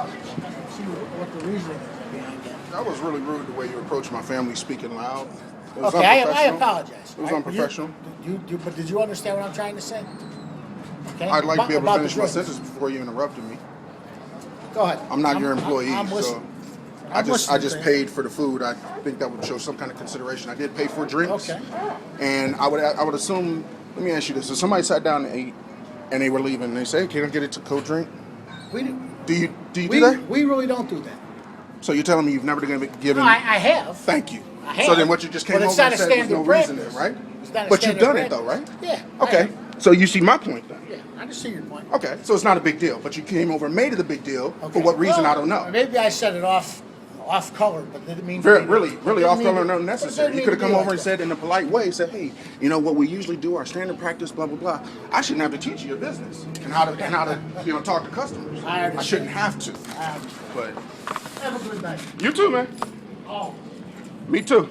See what the reasoning is behind that. That was really rude the way you approached my family speaking loud. It was Okay, I unprofessional. apologize. It was Right? unprofessional. But did you understand what I'm trying to say? Okay. I'd like to be able to About finish the my drinks. sentence before you interrupted me. Go ahead. I'm not your employee, I'm so listening. I I'm just listening to you. paid for the food. I think that would show some kind of consideration. I did pay for drinks. Okay. And I would assume. Let me ask you this: if somebody sat down and ate, and they were leaving, and they say, hey, "Can I get it to cold drink?" We Do you do that? we really don't do that. So you're telling me you've never given? No, I have. Thank you. I have. So then what you just came But over it's not and a said there's standard no reason there, practice. right? It's not a But you've standard done it though, right? practice. Yeah. I Okay. have. So you see my point then. Yeah, I just see your point. Okay. So it's not a big deal, but you came over and made it a big deal. Okay. For what reason? Well, I don't know. Maybe I said it off color, but it didn't mean Really off color and It unnecessary. didn't You could have mean come to be over like and said in a polite way, said, hey, you know what we usually do, our standard practice, blah blah blah. I shouldn't have to teach you your business and how to talk to customers. I understand. I shouldn't have to. that. But Have a good night. you too, man. Oh. Me too.